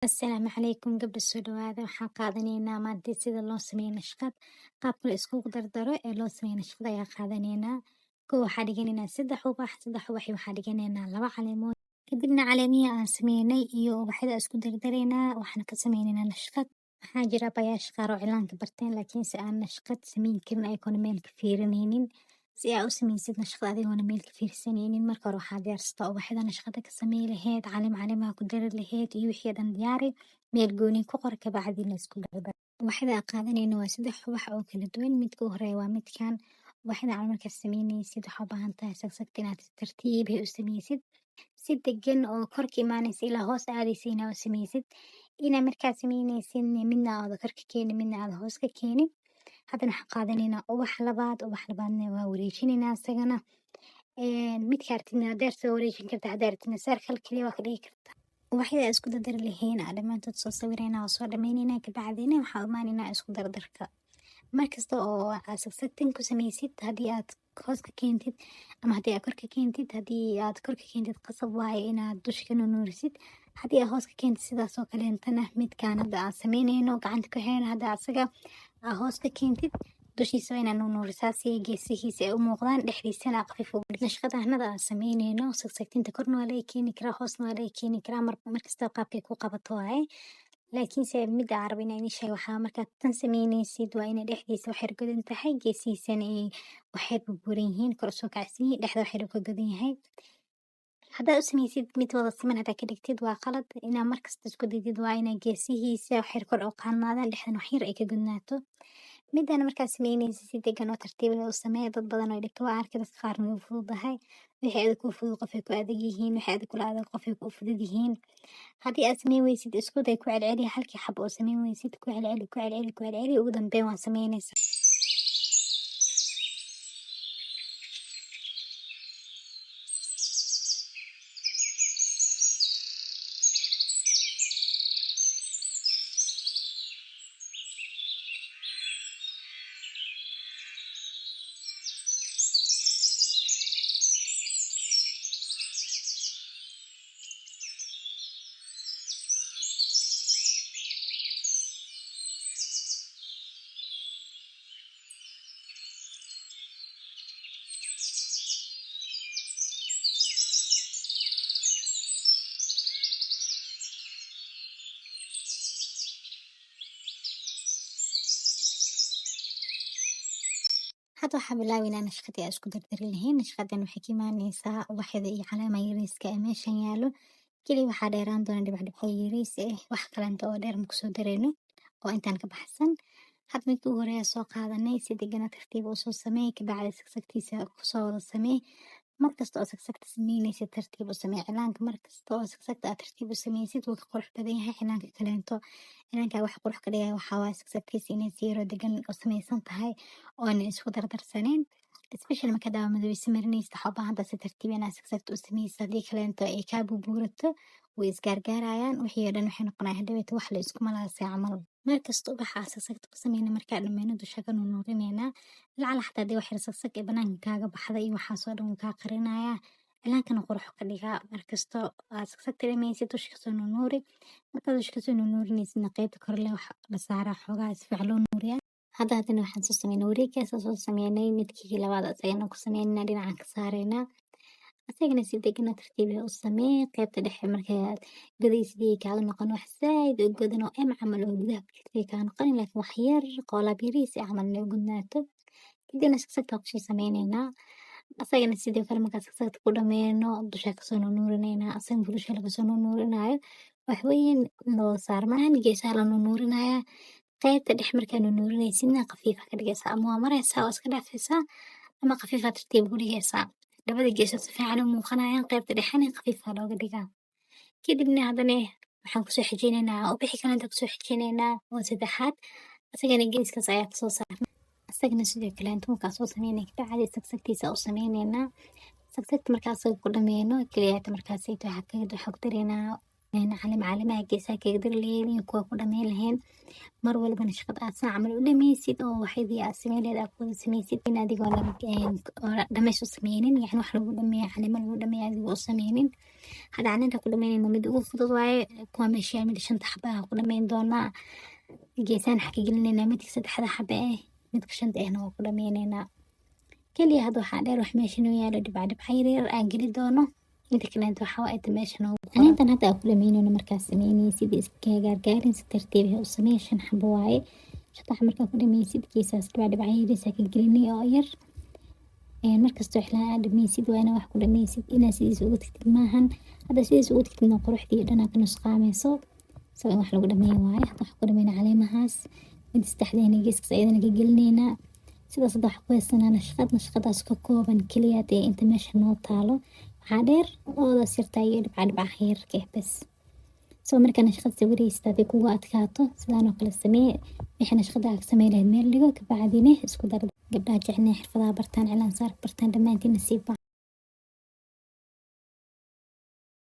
Asalaamu calaykum gabdha soo dhawaada waxaan qaadanaynaa maanta sida loo sameeyo nashqad qaabka la iskugu dardaro ee loo sameeyo nashqad ayaa qaadanaynaa kow waxaa dhiganaynaa saddex ubax iyo waxaa dhiganaynaa laba caleemood kadibna caleemihii aan sameynay iyo ubaxyada isku dardaraynaa waxaan ka sameynaynaa nashqad waxaa jira abayaasha qaar oo cilaanka barteen laakiinse aan nashqad sameyn karin ayagoona meel ka fiirinaynin si aa u sameysid nashqad adigoona meel ka fiirsanaynin marka hore waxaa diyaarsataa ubaxyada nashqada ka samey laheyd caleemaha ku dari laheyd iyo wixii dhan diyaari meel gooni ku qor kabacdina isku dardar ubaxyada aan qaadanayno waa saddex ubax oo kala duwan midka u horeeya waa midkan ubaxyada aan markaad sameynaysid waxaa u baahan tahay sagsagta inaad si tartiib ah u sameysid si degan oo kor ka imaanaysa ilaa hoos aadaysa inaa u sameysid inaa markaad sameynaysid midna aad kor ka keenin midna aad hoos ka keenin haddana waxaan qaadanaynaa ubax labaadna waa wareejinaynaa isagana midka aragtidna adeerta waa wareejin kartaa haddaa aragtidna circle kaliya waa ka dhigi kartaa ubaxyada aan isku dardari lahayn aa dhammaantood soo sawiraynaa oo soo dhammaynaynaa kabacdina waxaa imaanaynaa isku dardarka markasta oo aad sagsagtan ku sameysid haddii aad hoos ka keentid ama haddii aad kor ka keentid haddii aad kor ka keentid qasab waaye inaad dusha ka nuurisid haddii aad hoos ka keentid sidaas oo kaleentana midkaan hadda aan sameynayno gacanta ku hayno hadda asaga aa hoos ka keentid dushiisa waa inaa nuurisaa si geesihiisa ay u muuqdaan dhexdiisana qafiif uga dhig nashqadahnada aan sameynayno sagsagtinta korna waa laga keeni karaa hoosna waa laga keeni karaa markasta qaabkay ku qabato waaye laakiinse midda aan rabo inaan idiin sheego waxaa markaad tan sameynaysid waa inay dhexdiisa wax yar godan tahay geesihiisana ay wax yar burburan yihiin kor usoo kacsan yihiin dhexda wax yar uu ka godan yahay haddaad u sameysid mid wada siman haddaa ka dhigtid waa qalad inaa markasta isku daytid waa inaa geesihiisa wax yar kor u qaadnaadaan dhexdana wax yar ay ka godnaato midaan markaad sameynaysid si degan oo tartiib leh u samee dad badan oo dhigto waa arki dadka qaarna way u fududahay wixii adag kuu fudud qofay ku adag yihiin wixii adag kula adag qofay ku fudud yihiin haddii aad sameyn weysid isku day ku celceli halkii xabo oo sameyn weysid ku celceli ugu dambeyn waa sameynaysaa hadda waxaa bilaabaynaa nashqadii aan isku dardari lahayn nashqadan waxay ka imaanaysaa ubaxyada iyo caleemaha yariiska ee meeshan yaalo keli waxaa dheeraan doona dhibco yariis wax kalenta oo dheer makusoo dareyno oo intaan ka baxsan hadda midka ugu horeeya soo qaadanay si degana tartiib usoo sameey kabacdi sagsagtiisa kusoo wada samee markasta oo sagsagta sameynaysid tartiib u samee cilaanka markasta oo sagsagta aad tartiib u sameysid wuu ka qurux badan yahay cilaanka kaleento cilaanka wax qurux ka dhigaya waxaa waaye sagsagtiisa inay si yaroo degan oo sameysan tahay oona isku dardarsaneen especially marka daawa madoweysa marinaysid waxaa u baahan tahay si tartiib inaad sagsagta u sameysid haddii kaleento ay kaa buubuurato way isgaargaarayaan wixii oo dhan waxay noqonayaan hadhaweeta wax la isku malaasay camal markasta ubaxa aan sagsagta ku sameyna markaa dhammayno dusha ka nuurinaynaa lacala xataa haddii wax yar sagsag ee banaanka kaaga baxda iyo waxaasoo dhan wuu kaa qarinayaa cilaankana qurux ka dhigaa markasta aad sagsagta dhamaysid dusha kasoo nuuri markaad dusha kasoo nuurinaysidna qeybta kore leh wax la saaraa xoogaa si fiican loo nuuriyaa haddana waxaan soo sameynay wareeggaas soo sameynay midkii labaad asagana ku sameynayna dhinacan ka saaraynaa asagana si degan oo tartiib ah u samee qeybta dhexe markaad godaysid ay kaaga noqon wax zaaid u godan oo camal oo gudaha ku jirta kaaga noqon laakiin wax yar qoolaab yariis camal inay u godnaato kadibna sagsagta kusii sameynaynaa asagana sidoo kale markaa sagsagta ku dhameyno dusha kasoo nuurinaynaa asagana dusha lagasoo nuurinayo wax weyn loo saarmaan geesaha la nuurinayaa qaybta dhex markaa nuurinaysidna khafiifa ka dhigaysaa ama waa maraysaa oo iska dhaafaysaa ama khafiifa tartiib ugu dhigaysaa labada geesood si fiican u muuqanayaan qaybta dhexena khafiifa looga dhigaa kadibna haddana waxaan kusoo xijinaynaa ubixi kalenta kusoo xijinaynaa oo saddexaad asagana geeskaas ayaa kasoo saarnay asagana sidoo kaleenta markaa soo sameynay kabacdi sagsagtiisa u sameynaynaa sagsagta markaa asaga ku dhameyno keliyaata markaasayto waxaa ku dareynaa caleemaha geesaha kaga dari lahayd iyo kuwa ku dhameyn lahayn. Mar walbana shaqada aad saa camal u dhameysid oo waxaydii aad sameyn lahayd aad ku wada sameysid in adigoo dhameys u sameynin, yacni wax lagu dhameeyo caleemo lagu dhameeyo adigoo u sameynin. Hadda caleenta ku dhameynayna mid ugu fudud waaye, kuwa meesha yaal mid 5 xabo ah ku dhameyn doonaa. Geesahan waxaa ka gelinaynaa midka 3 xabo ah, midka 5 ahna waa ku dhameynaynaa. Kaliya hadda waxaa dheer wax meesha noo yaalo dhibco yaryar aan geli doono. Inta kaleenta waxaa waaye inta meesha noogu qoran. Caleenta hadda aan ku dhameynayno markaad sameynaysid iska gaargaarin si tartiib ah u samee. 5 xabo waaye. 5 xabo markaa ku dhameysid geesaas dhibco yaryar ka gelinay oo yar. Markastoo xilaa aad dhameysid waa inaa wax ku dhameysid inaa sidiisa ugu tagtid maahan. Hadda sidiisa ugu tagtidna quruxdii dhan ka nusqaamayso. Soo in wax lagu dhameeyo waaye. Hadda wax ku dhameynaa caleemahaas. Mid 3 geeska ayadana ka gelinaynaa. Sidaas hadda wax ku haysanaa nashqadaas ka kooban kaliya inta meesha noo taalo. Waxaa dheer ooda sirta iyo dhibca yarka ah bas. Soo markaa nashqad sawiraysid hadii kugu adkaato sidaan oo kale samee. Wixii nashqada aad sameyn lahayd meel dhigo ka bacdina isku dar. Gabdhaha jecel xirfadaha bartaan cilaan saar bartaan dhammaantiin nasiib.